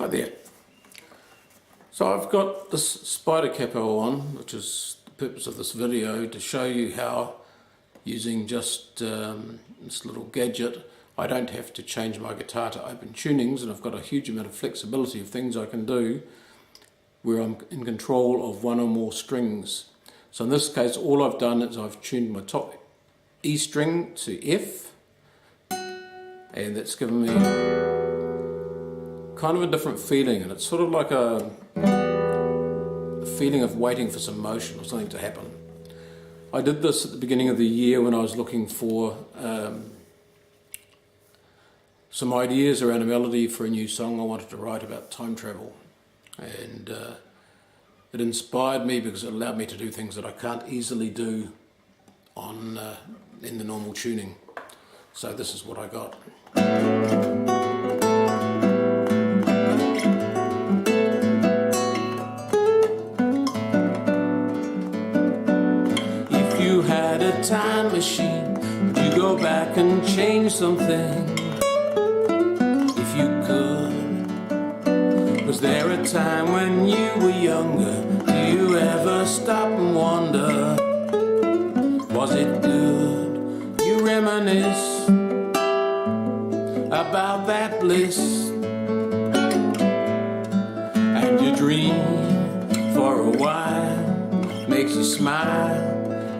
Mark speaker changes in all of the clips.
Speaker 1: Hi there. So I've got this Spidercapo on, which is the purpose of this video, to show you how using just this little gadget I don't have to change my guitar to open tunings, and I've got a huge amount of flexibility of things I can do where I'm in control of one or more strings. So in this case all I've done is I've tuned my top E string to F, and that's given me kind of a different feeling, and it's sort of like a feeling of waiting for some motion or something to happen. I did this at the beginning of the year when I was looking for some ideas around a melody for a new song I wanted to write about time travel, and it inspired me because it allowed me to do things that I can't easily do on in the normal tuning. So this is what I got. If you had a time machine, would you go back and change something? If you could, was there a time when you were younger? Do you ever stop and wonder, was it good? You reminisce about that bliss, and you dream for a while, makes you smile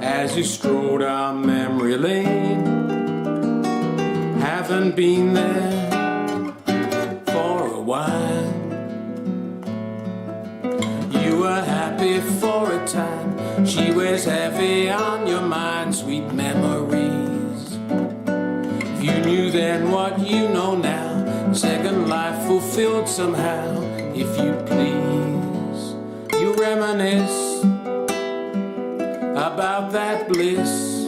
Speaker 1: as you stroll down memory lane. Haven't been there for a while. You were happy for a time, she wears heavy on your mind, sweet memories. If you knew then what you know now, second life fulfilled somehow. If you please, you reminisce about that bliss,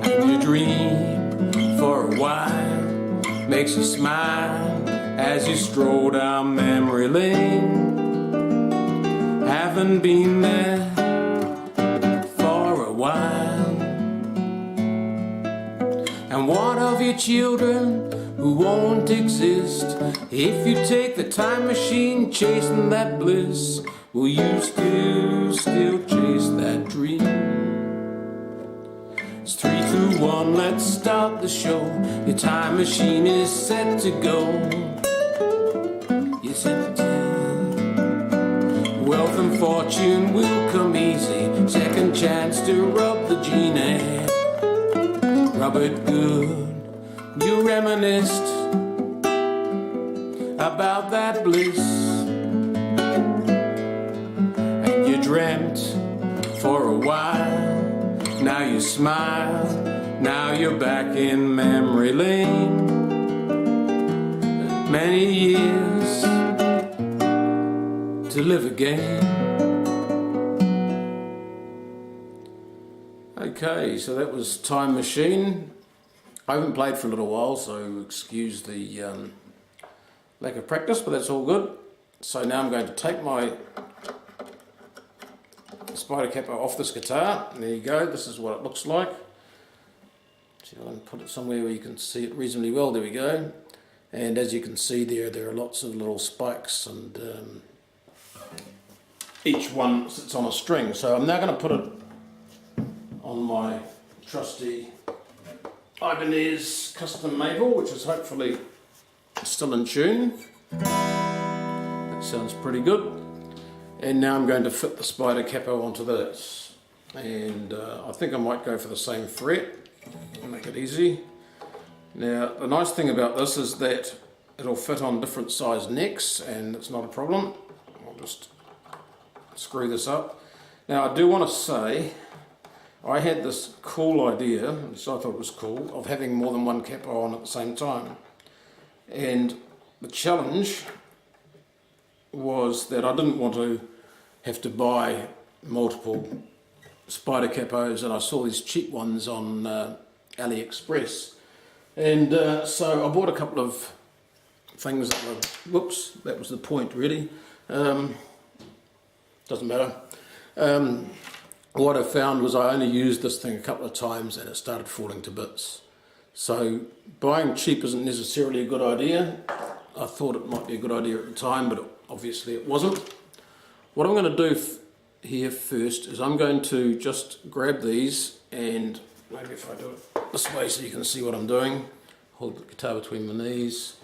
Speaker 1: and you dream for a while, makes you smile as you stroll down memory lane. Haven't been there for a while. And one of your children who won't exist, if you take the time machine chasing that bliss, will you still chase that dream? It's 3, 2, 1, let's start the show. Your time machine is set to go. Yes it did. Wealth and fortune will come easy, second chance to rub the genie. Rub it good. You reminisced about that bliss, and you dreamt for a while. Now you smile, now you're back in memory lane. Many years to live again. Okay, so that was Time Machine. I haven't played for a little while, so excuse the lack of practice, but that's all good. So now I'm going to take my Spidercapo off this guitar. There you go, this is what it looks like. See if I can put it somewhere where you can see it reasonably well. There we go. And as you can see there are lots of little spikes, and each one sits on a string. So I'm now going to put it on my trusty Ibanez custom maple, which is hopefully still in tune. That sounds pretty good. And now I'm going to fit the Spidercapo onto this, and I think I might go for the same fret and make it easy. Now the nice thing about this is that it'll fit on different size necks, and it's not a problem. I'll just screw this up. Now I do want to say I had this cool idea, so I thought it was cool, of having more than one capo on at the same time. And the challenge was that I didn't want to have to buy multiple Spidercapos, and I saw these cheap ones on AliExpress. And so I bought a couple of things that were, whoops, that was the point really. Doesn't matter. What I found was I only used this thing a couple of times and it started falling to bits. So buying cheap isn't necessarily a good idea. I thought it might be a good idea at the time, but obviously it wasn't. What I'm going to do here first is I'm going to just grab these, and maybe if I do it this way so you can see what I'm doing, hold the guitar between my knees.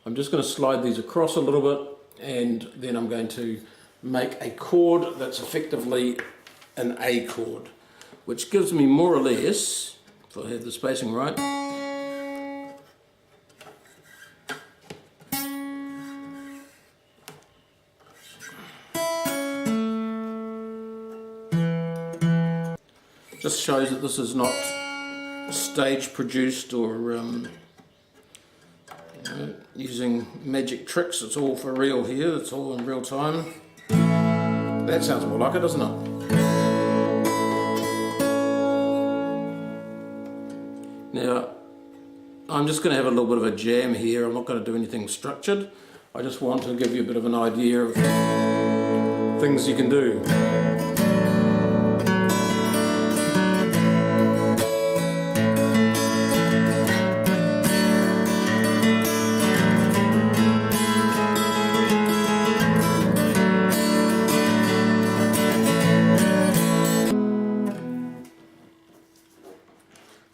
Speaker 1: I'm just going to slide these across a little bit, and then I'm going to make a chord that's effectively an A chord, which gives me more or less, if I have the spacing right, just shows that this is not stage produced or using magic tricks. It's all for real here, it's all in real time. That sounds more like it, doesn't it? Now, I'm just going to have a little bit of a jam here. I'm not going to do anything structured. I just want to give you a bit of an idea of things you can do.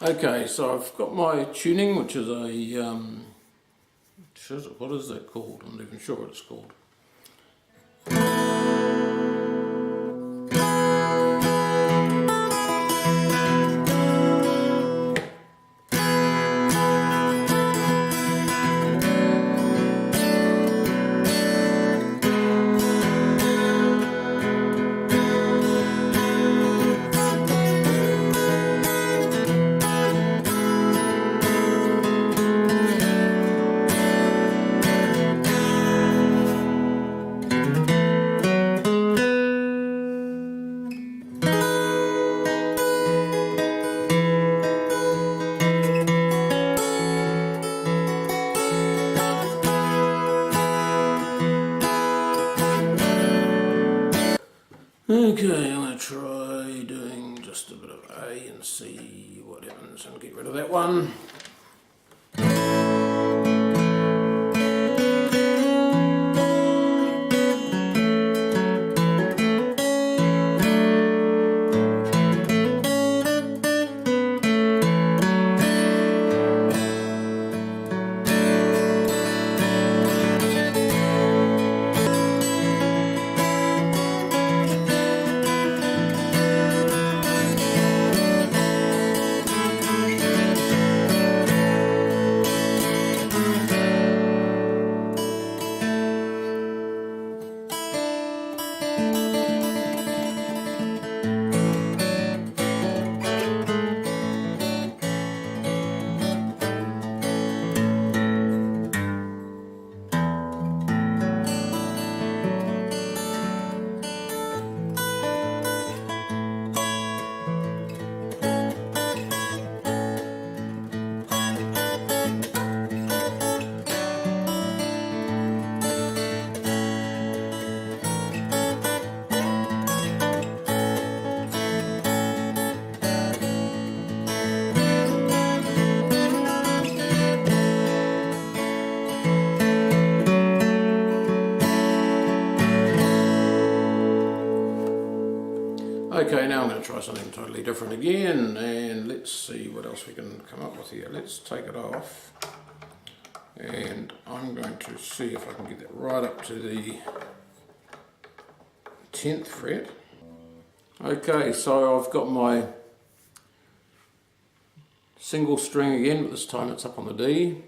Speaker 1: Okay, so I've got my tuning, which is a, what is that called? I'm not even sure what it's called. Okay, I'm going to try doing just a bit of A and see what happens, and get rid of that one. Okay, now I'm going to try something totally different again, and let's see what else we can come up with here. Let's take it off, and I'm going to see if I can get that right up to the 10th fret. Okay, so I've got my single string again, but this time it's up on the D.